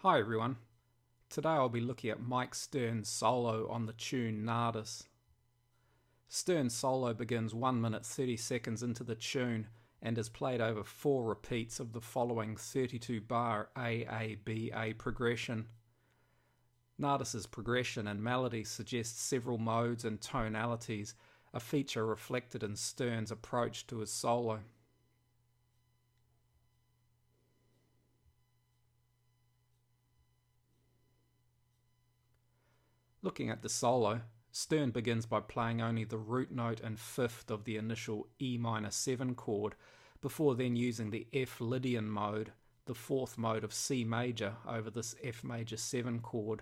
Hi everyone, today I'll be looking at Mike Stern's solo on the tune Nardis. Stern's solo begins 1 minute 30 seconds into the tune and is played over 4 repeats of the following 32 bar A-A-B-A progression. Nardis's progression and melody suggests several modes and tonalities, a feature reflected in Stern's approach to his solo. Looking at the solo, Stern begins by playing only the root note and fifth of the initial E minor 7 chord, before then using the F Lydian mode, the fourth mode of C major, over this F major 7 chord.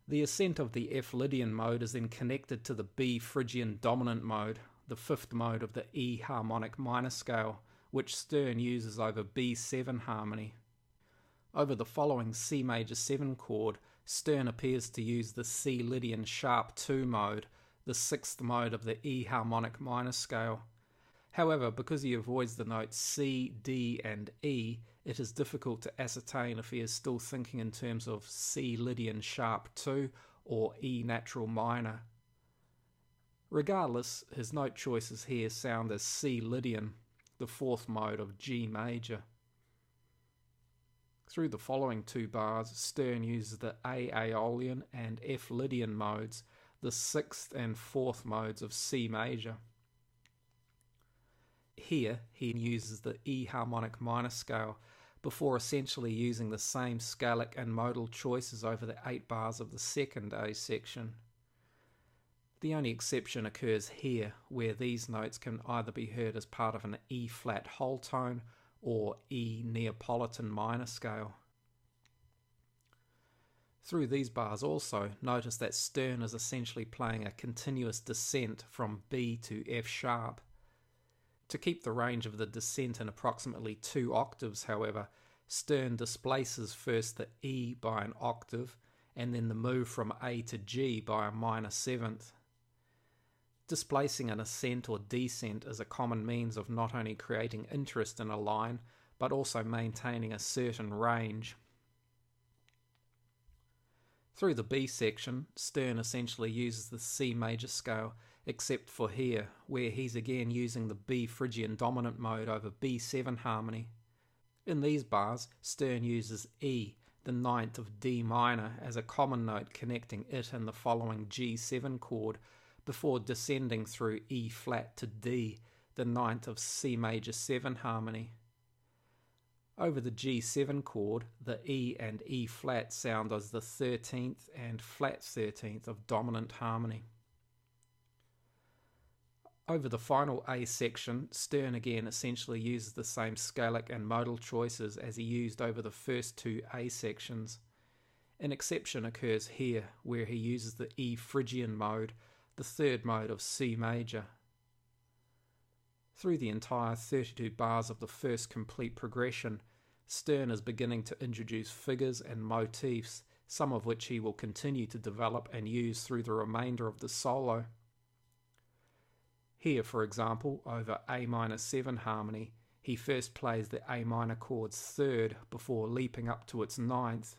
The ascent of the F Lydian mode is then connected to the B Phrygian dominant mode, the fifth mode of the E harmonic minor scale, which Stern uses over B7 harmony. Over the following C major 7 chord, Stern appears to use the C Lydian sharp 2 mode, the sixth mode of the E harmonic minor scale. However, because he avoids the notes C, D and E, it is difficult to ascertain if he is still thinking in terms of C Lydian sharp 2 or E natural minor. Regardless, his note choices here sound as C Lydian, the fourth mode of G major. Through the following 2 bars, Stern uses the A Aeolian and F Lydian modes, the sixth and fourth modes of C major. Here, he uses the E harmonic minor scale, before essentially using the same scalic and modal choices over the 8 bars of the second A section. The only exception occurs here, where these notes can either be heard as part of an E flat whole tone or E Neapolitan minor scale. Through these bars also, notice that Stern is essentially playing a continuous descent from B to F sharp. To keep the range of the descent in approximately 2 octaves, however, Stern displaces first the E by an octave and then the move from A to G by a minor seventh. Displacing an ascent or descent is a common means of not only creating interest in a line, but also maintaining a certain range. Through the B section, Stern essentially uses the C major scale, except for here, where he's again using the B Phrygian dominant mode over B7 harmony. In these bars, Stern uses E, the ninth of D minor, as a common note connecting it and the following G7 chord, before descending through E flat to D, the ninth of C major 7 harmony. Over the G7 chord, the E and E flat sound as the 13th and flat 13th of dominant harmony. Over the final A section, Stern again essentially uses the same scalic and modal choices as he used over the first 2 A sections. An exception occurs here, where he uses the E Phrygian mode, the third mode of C major. Through the entire 32 bars of the first complete progression, Stern is beginning to introduce figures and motifs, some of which he will continue to develop and use through the remainder of the solo. Here, for example, over A minor 7 harmony, he first plays the A minor chord's third before leaping up to its ninth.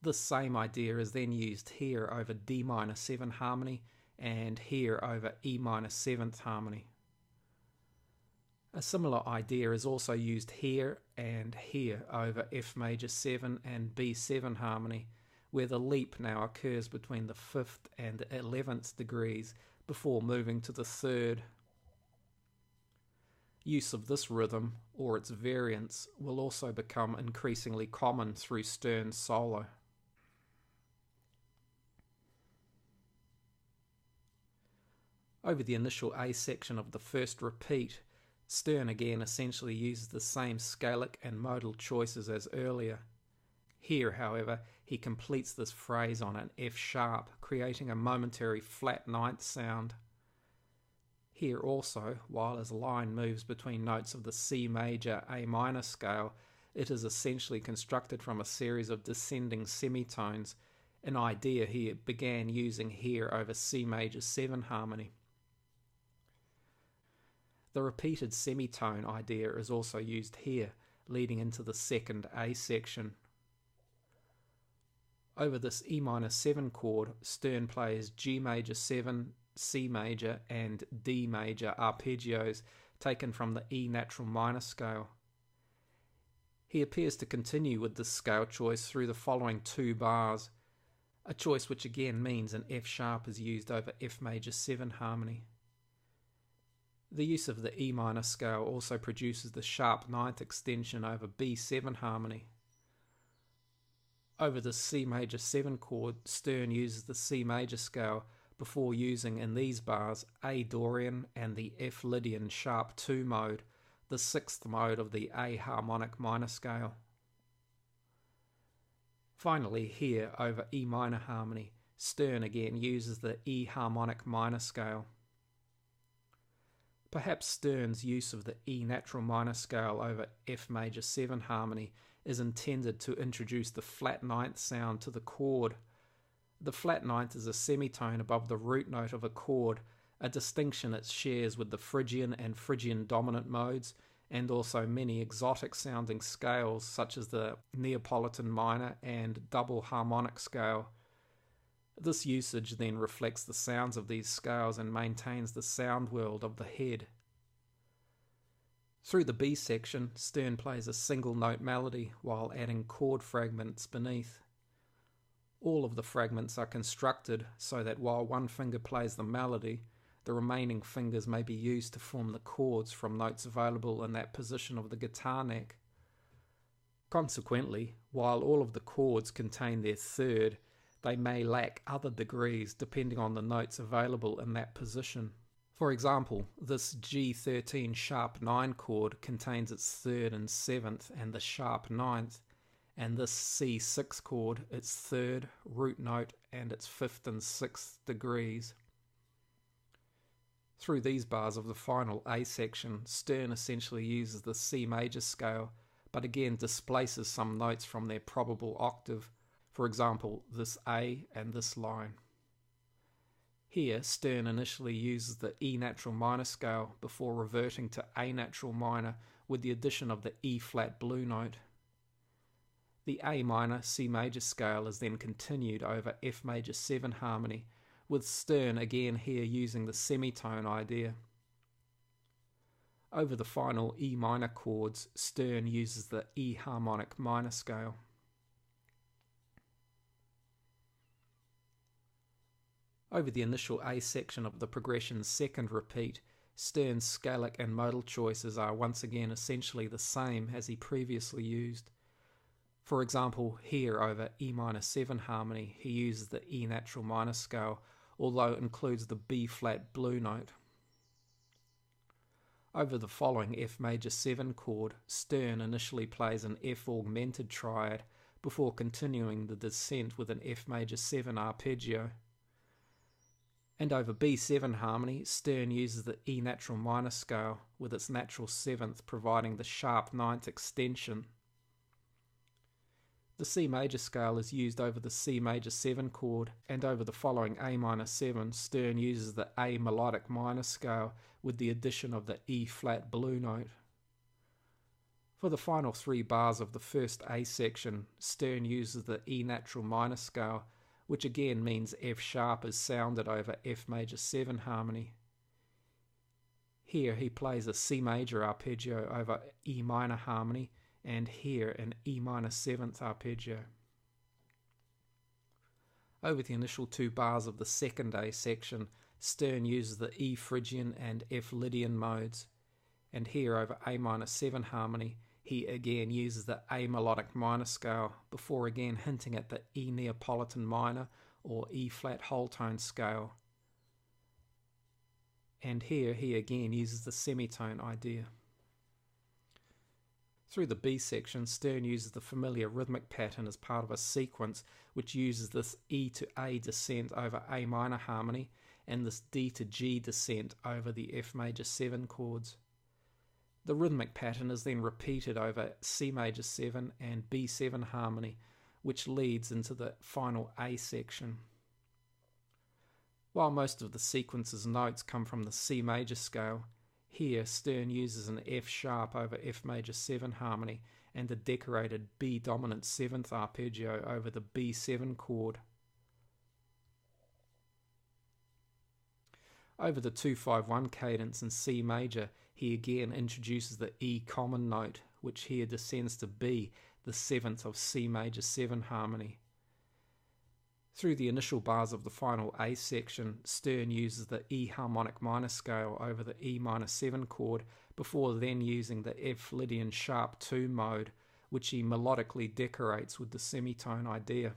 This same idea is then used here over D minor 7 harmony and here over E minor 7th harmony. A similar idea is also used here and here over F major 7 and B7 harmony, where the leap now occurs between the 5th and 11th degrees before moving to the 3rd. Use of this rhythm, or its variants, will also become increasingly common through Stern's solo. Over the initial A section of the first repeat, Stern again essentially uses the same scalic and modal choices as earlier. Here, however, he completes this phrase on an F sharp, creating a momentary flat ninth sound. Here also, while his line moves between notes of the C major A minor scale, it is essentially constructed from a series of descending semitones, an idea he began using here over C major 7 harmony. The repeated semitone idea is also used here, leading into the second A section. Over this E minor 7 chord, Stern plays G major 7, C major and D major arpeggios taken from the E natural minor scale. He appears to continue with this scale choice through the following 2 bars, a choice which again means an F sharp is used over F major 7 harmony. The use of the E minor scale also produces the sharp ninth extension over B7 harmony. Over the C major 7 chord, Stern uses the C major scale before using in these bars A Dorian and the F Lydian sharp 2 mode, the 6th mode of the A harmonic minor scale. Finally, here over E minor harmony, Stern again uses the E harmonic minor scale. Perhaps Stern's use of the E natural minor scale over F major 7 harmony is intended to introduce the flat ninth sound to the chord. The flat ninth is a semitone above the root note of a chord, a distinction it shares with the Phrygian and Phrygian dominant modes, and also many exotic sounding scales such as the Neapolitan minor and double harmonic scale. This usage then reflects the sounds of these scales and maintains the sound world of the head. Through the B section, Stern plays a single note melody while adding chord fragments beneath. All of the fragments are constructed so that while one finger plays the melody, the remaining fingers may be used to form the chords from notes available in that position of the guitar neck. Consequently, while all of the chords contain their third, they may lack other degrees depending on the notes available in that position. For example, this G13 sharp 9 chord contains its 3rd and 7th and the sharp 9th, and this C6 chord its 3rd, root note, and its 5th and 6th degrees. Through these bars of the final A section, Stern essentially uses the C major scale, but again displaces some notes from their probable octave, for example this A and this line. Here, Stern initially uses the E natural minor scale before reverting to A natural minor with the addition of the E flat blue note. The A minor C major scale is then continued over F major 7 harmony, with Stern again here using the semitone idea. Over the final E minor chords, Stern uses the E harmonic minor scale. Over the initial A section of the progression's second repeat, Stern's scalic and modal choices are once again essentially the same as he previously used. For example, here over E minor 7 harmony, he uses the E natural minor scale, although it includes the B flat blue note. Over the following F major 7 chord, Stern initially plays an F augmented triad before continuing the descent with an F major 7 arpeggio. And over B7 harmony, Stern uses the E natural minor scale, with its natural 7th providing the sharp 9th extension. The C major scale is used over the C major 7 chord, and over the following A minor 7, Stern uses the A melodic minor scale with the addition of the E flat blue note. For the final 3 bars of the first A section, Stern uses the E natural minor scale, which again means F sharp is sounded over F major 7 harmony. Here he plays a C major arpeggio over E minor harmony, and here an E minor 7th arpeggio. Over the initial 2 bars of the second A section, Stern uses the E Phrygian and F Lydian modes, and here over A minor 7 harmony, he again uses the A melodic minor scale before again hinting at the E Neapolitan minor or E flat whole tone scale. And here he again uses the semitone idea. Through the B section, Stern uses the familiar rhythmic pattern as part of a sequence which uses this E to A descent over A minor harmony and this D to G descent over the F major 7 chords. The rhythmic pattern is then repeated over C major 7 and B7 harmony, which leads into the final A section. While most of the sequence's notes come from the C major scale, Here, Stern uses an F sharp over F major 7 harmony and a decorated B dominant 7th arpeggio over the B7 chord. Over the 2-5-1 cadence in C major, he again introduces the E common note, which here descends to B, the 7th of C major 7 harmony. Through the initial bars of the final A section, Stern uses the E harmonic minor scale over the E minor 7 chord before then using the F Lydian sharp 2 mode, which he melodically decorates with the semitone idea.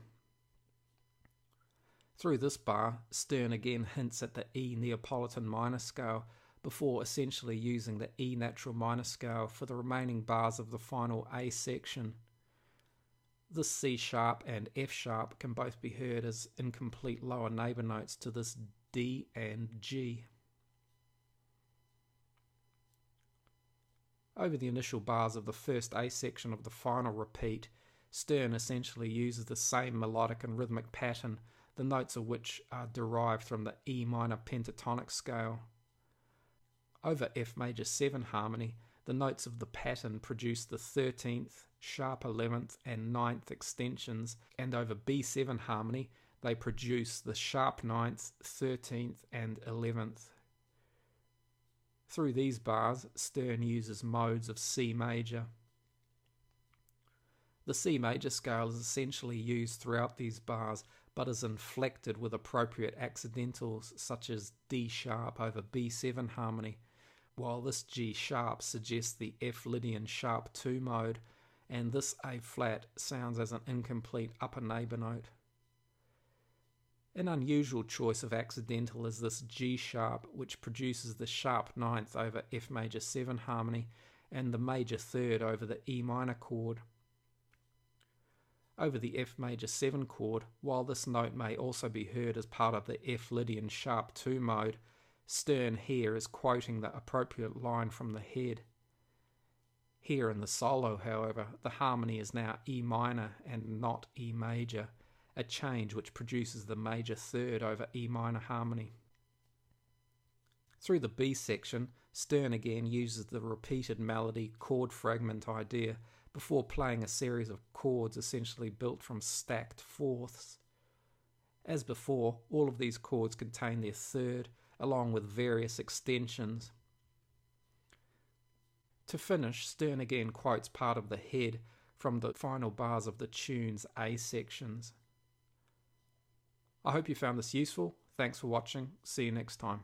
Through this bar, Stern again hints at the E Neapolitan minor scale before essentially using the E natural minor scale for the remaining bars of the final A section. This C sharp and F sharp can both be heard as incomplete lower neighbour notes to this D and G. Over the initial bars of the first A section of the final repeat, Stern essentially uses the same melodic and rhythmic pattern, the notes of which are derived from the E minor pentatonic scale. Over F major 7 harmony, the notes of the pattern produce the 13th, sharp 11th and 9th extensions, and over B7 harmony they produce the sharp 9th, 13th and 11th. Through these bars, Stern uses modes of C major. The C major scale is essentially used throughout these bars, but is inflected with appropriate accidentals such as D sharp over B7 harmony, while this G sharp suggests the F Lydian sharp 2 mode, and this A flat sounds as an incomplete upper neighbour note. An unusual choice of accidental is this G sharp, which produces the sharp 9th over F major 7 harmony and the major 3rd over the E minor chord. Over the F major 7 chord, while this note may also be heard as part of the F Lydian sharp 2 mode, Stern here is quoting the appropriate line from the head. Here in the solo, however, the harmony is now E minor and not E major, a change which produces the major 3rd over E minor harmony. Through the B section, Stern again uses the repeated melody chord fragment idea before playing a series of chords essentially built from stacked fourths. As before, all of these chords contain their 3rd, along with various extensions. To finish, Stern again quotes part of the head from the final bars of the tune's A sections. I hope you found this useful. Thanks for watching. See you next time.